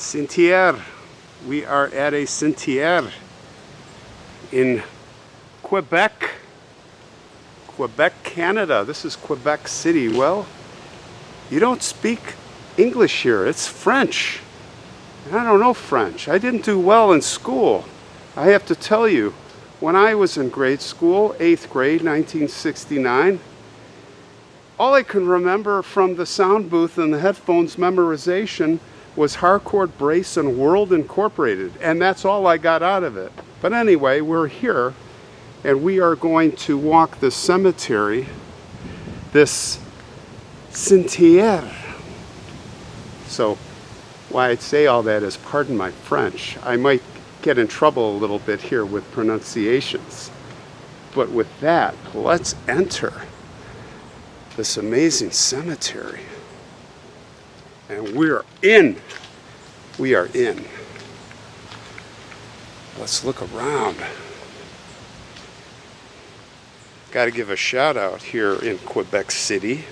Cimetière. We are at a cimetière in Quebec, Canada. This is Quebec City. Well, you don't speak English here. It's French. I don't know French. I didn't do well in school. I have to tell you, when I was in grade school, 8th grade, 1969, all I can remember from the sound booth and the headphones memorization was Harcourt, Brace, and World Incorporated. And that's all I got out of it. But anyway, we're here, and we are going to walk the cemetery, this cimetière. So why I'd say all that is, pardon my French. I might get in trouble a little bit here with pronunciations. But with that, let's enter this amazing cemetery. And we are in. We are in. Let's look around. Got to give a shout out here in Quebec City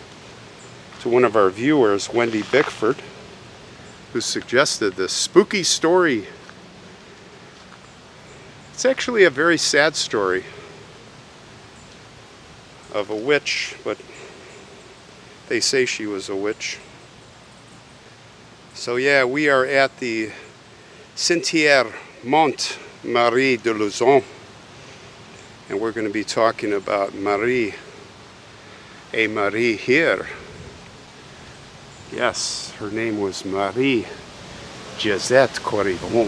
to one of our viewers, Wendy Bickford, who suggested this spooky story. It's actually a very sad story of a witch, but they say she was a witch. So yeah, we are at the Cimetière Mont Marie de Lauzon, and we're going to be talking about Marie, a Marie here. Yes, her name was Marie Josette Corriveau,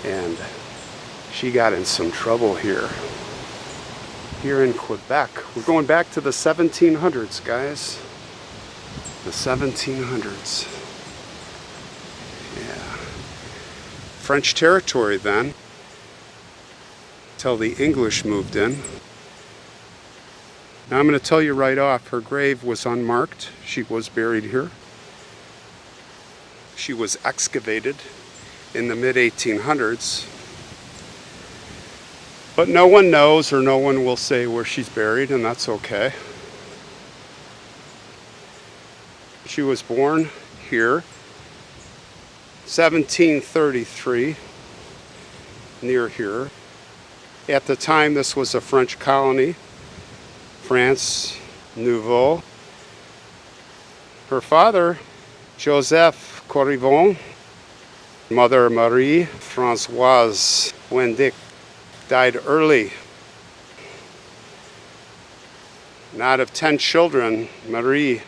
and she got in some trouble here in Quebec. We're going back to the 1700s, guys. The 1700s. Yeah. French territory then, till the English moved in. Now I'm going to tell you right off, her grave was unmarked. She was buried here. She was excavated in the mid-1800s. But no one knows, or no one will say where she's buried, and that's okay. She was born here, 1733, near here. At the time, this was a French colony, France Nouveau. Her father, Joseph Corriveau, mother Marie Françoise Wendic, died early. And out of 10 children, Marie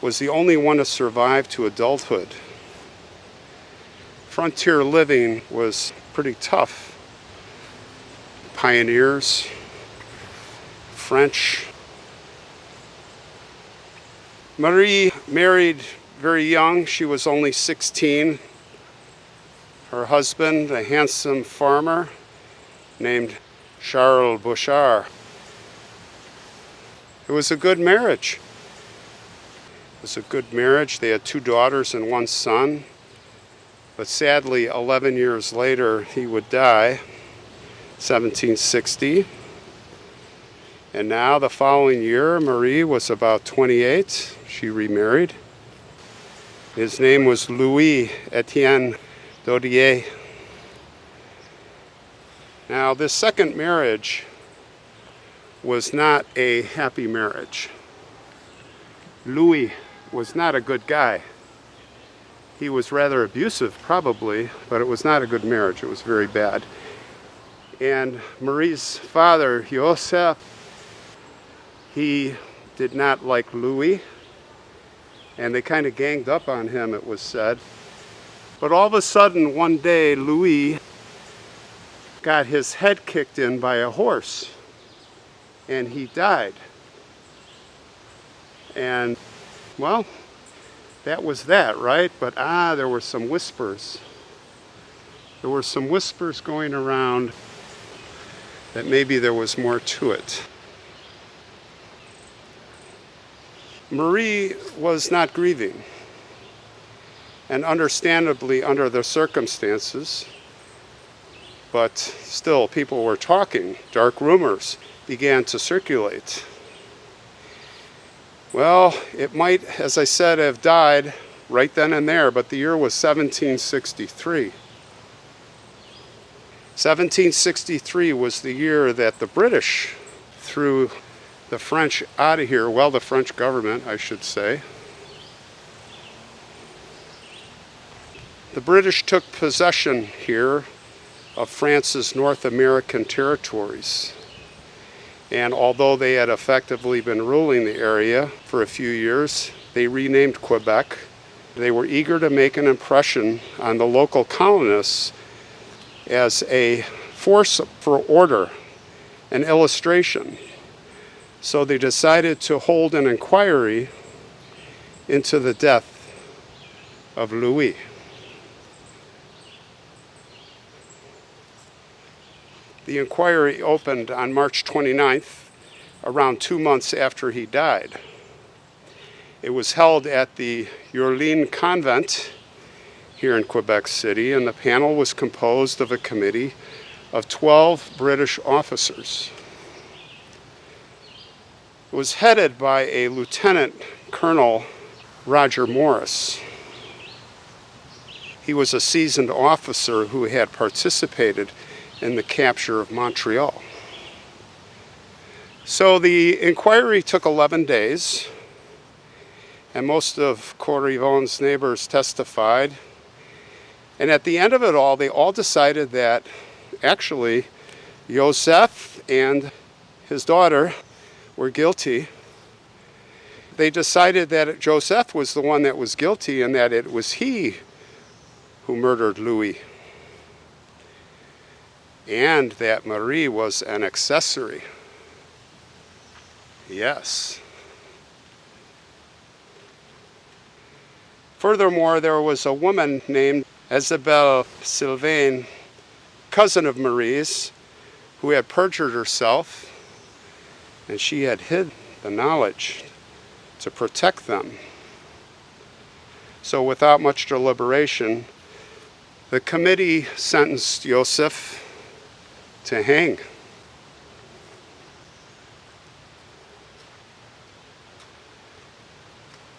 was the only one to survive to adulthood. Frontier living was pretty tough. Pioneers, French. Marie married very young. She was only 16. Her husband, a handsome farmer named Charles Bouchard. It was a good marriage. It was a good marriage. They had 2 daughters and 1 son. But sadly, 11 years later, he would die, 1760. And now, the following year, Marie was about 28. She remarried. His name was Louis Etienne Dodier. Now, this second marriage was not a happy marriage. Louis was not a good guy. He was rather abusive, probably, but it was not a good marriage. It was very bad. And Marie's father, Joseph, he did not like Louis, and they kind of ganged up on him, it was said. But all of a sudden, one day, Louis got his head kicked in by a horse, and he died. And, well, that was that, right? But there were some whispers. There were some whispers going around that maybe there was more to it. Marie was not grieving, and understandably under the circumstances, but still people were talking. Dark rumors began to circulate. Well, it might, as I said, have died right then and there, but the year was 1763. 1763 was the year that the British threw the French out of here, well, the French government, I should say. The British took possession here of France's North American territories. And although they had effectively been ruling the area for a few years, they renamed Quebec. They were eager to make an impression on the local colonists as a force for order, an illustration. So they decided to hold an inquiry into the death of Louis. The inquiry opened on March 29th, around 2 months after he died. It was held at the Urline Convent here in Quebec City, and the panel was composed of a committee of 12 British officers. It was headed by a Lieutenant Colonel Roger Morris. He was a seasoned officer who had participated in the capture of Montreal. So the inquiry took 11 days, and most of Corriveau's neighbors testified. And at the end of it all, they all decided that actually Joseph and his daughter were guilty. They decided that Joseph was the one that was guilty and that it was he who murdered Louis, and that Marie was an accessory. Yes. Furthermore, there was a woman named Isabelle Sylvain, cousin of Marie's, who had perjured herself, and she had hid the knowledge to protect them. So without much deliberation, the committee sentenced Joseph to hang.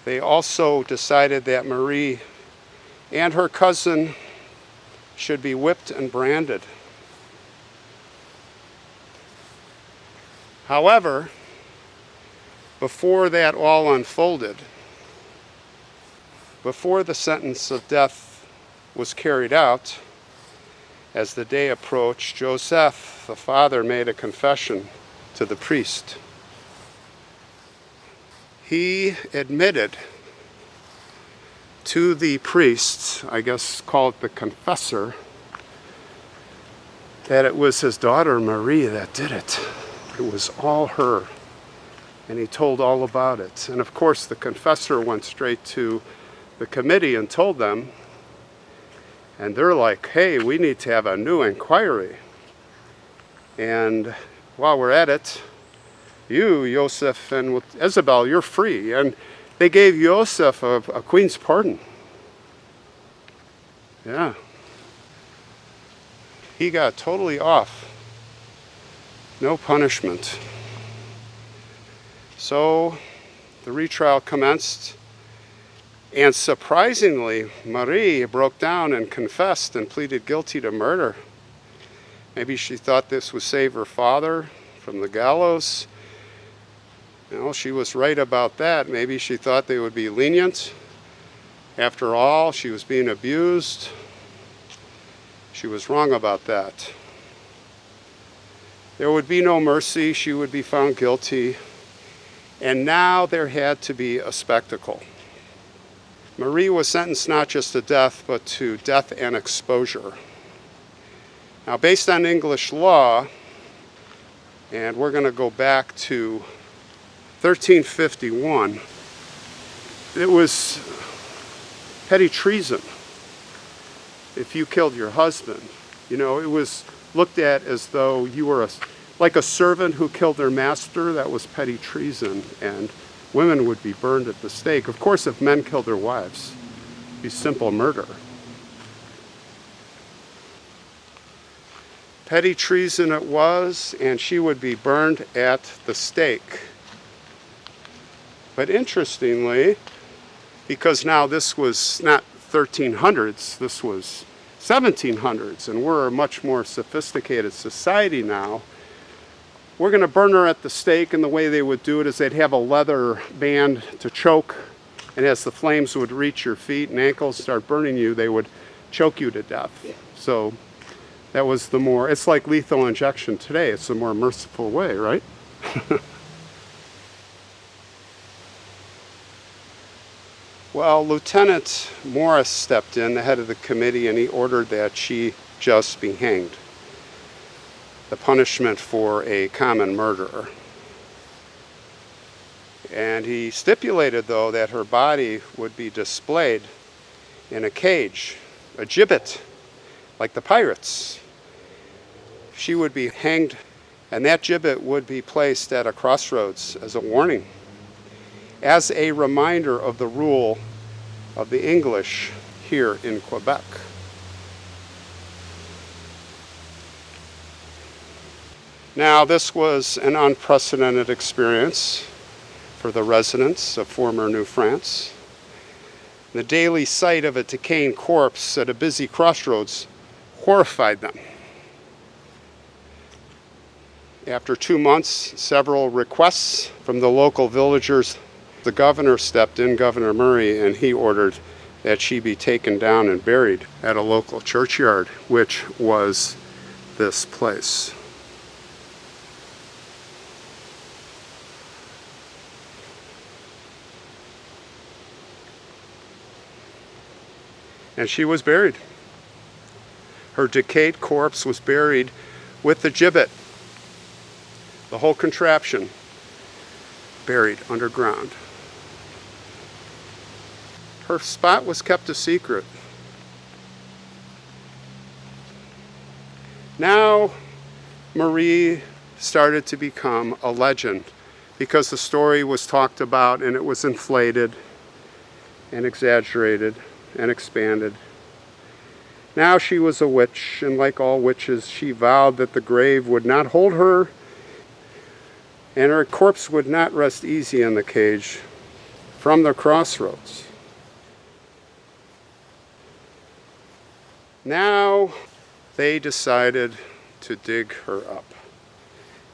They also decided that Marie and her cousin should be whipped and branded. However, before that all unfolded, before the sentence of death was carried out, as the day approached, Joseph, the father, made a confession to the priest. He admitted to the priest, I guess called the confessor, that it was his daughter Marie that did it. It was all her. And he told all about it. And of course the confessor went straight to the committee and told them, and they're like, hey, we need to have a new inquiry. And while we're at it, you, Joseph, and with Isabel, you're free. And they gave Joseph a queen's pardon. Yeah. He got totally off. No punishment. So the retrial commenced. And surprisingly, Marie broke down and confessed and pleaded guilty to murder. Maybe she thought this would save her father from the gallows. You know, she was right about that. Maybe she thought they would be lenient. After all, she was being abused. She was wrong about that. There would be no mercy. She would be found guilty. And now there had to be a spectacle. Marie was sentenced not just to death, but to death and exposure. Now, based on English law, and we're going to go back to 1351, it was petty treason if you killed your husband. You know, it was looked at as though you were like a servant who killed their master. That was petty treason, and women would be burned at the stake. Of course, if men killed their wives, it'd be simple murder. Petty treason it was, and she would be burned at the stake. But interestingly, because now this was not 1300s, this was 1700s, and we're a much more sophisticated society now. We're going to burn her at the stake, and the way they would do it is they'd have a leather band to choke, and as the flames would reach your feet and ankles, start burning you, they would choke you to death. So that was the more, it's like lethal injection today, it's the more merciful way, right? Well, Lieutenant Morris stepped in, the head of the committee, and he ordered that she just be hanged. The punishment for a common murderer. And he stipulated, though, that her body would be displayed in a cage, a gibbet, like the pirates. She would be hanged, and that gibbet would be placed at a crossroads as a warning, as a reminder of the rule of the English here in Quebec. Now, this was an unprecedented experience for the residents of former New France. The daily sight of a decaying corpse at a busy crossroads horrified them. After 2 months, several requests from the local villagers, the governor stepped in, Governor Murray, and he ordered that she be taken down and buried at a local churchyard, which was this place. And she was buried. Her decayed corpse was buried with the gibbet, the whole contraption, buried underground. Her spot was kept a secret. Now, Marie started to become a legend because the story was talked about and it was inflated and exaggerated and expanded. Now she was a witch, and like all witches, she vowed that the grave would not hold her and her corpse would not rest easy in the cage from the crossroads. Now they decided to dig her up.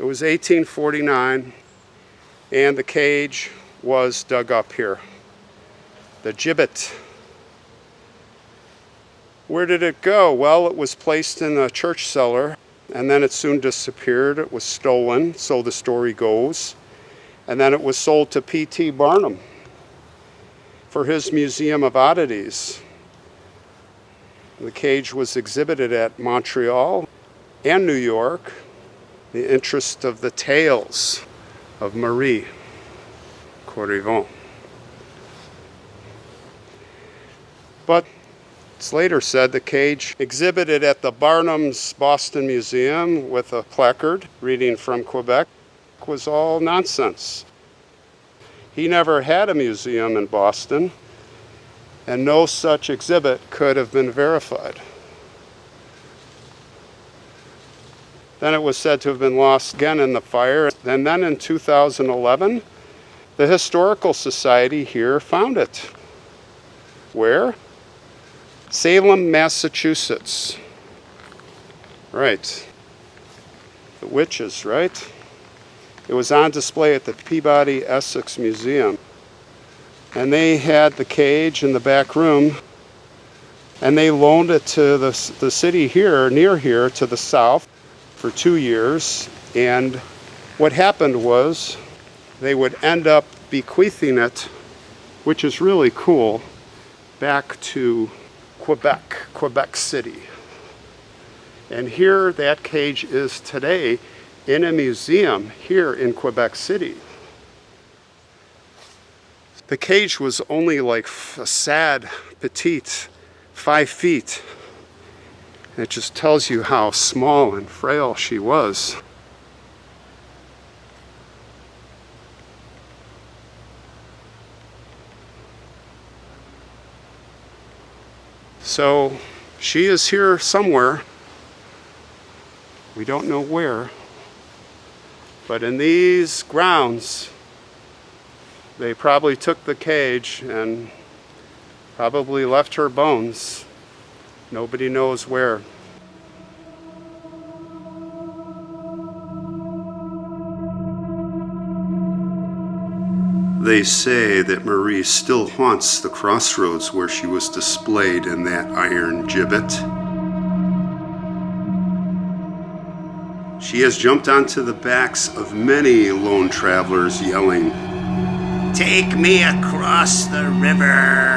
It was 1849, and the cage was dug up here. The gibbet. Where did it go? Well, it was placed in a church cellar, and then it soon disappeared. It was stolen, so the story goes. And then it was sold to P.T. Barnum for his Museum of Oddities. The cage was exhibited at Montreal and New York, the interest of the tales of Marie Corriveau. But it's later said the cage exhibited at the Barnum's Boston Museum with a placard reading from Quebec was all nonsense. He never had a museum in Boston, and no such exhibit could have been verified. Then it was said to have been lost again in the fire, and then in 2011, the Historical Society here found it. Where? Salem, Massachusetts. Right. The witches, right? It was on display at the Peabody Essex Museum. And they had the cage in the back room, and they loaned it to the city here, near here, to the south for 2 years. And what happened was they would end up bequeathing it, which is really cool, back to Quebec City. And here that cage is today in a museum here in Quebec City. The cage was only like a sad, petite, 5 feet. And it just tells you how small and frail she was. So she is here somewhere. We don't know where. But in these grounds, they probably took the cage and Probably left her bones. Nobody knows where. They say that Marie still haunts the crossroads where she was displayed in that iron gibbet. She has jumped onto the backs of many lone travelers yelling, "Take me across the river!"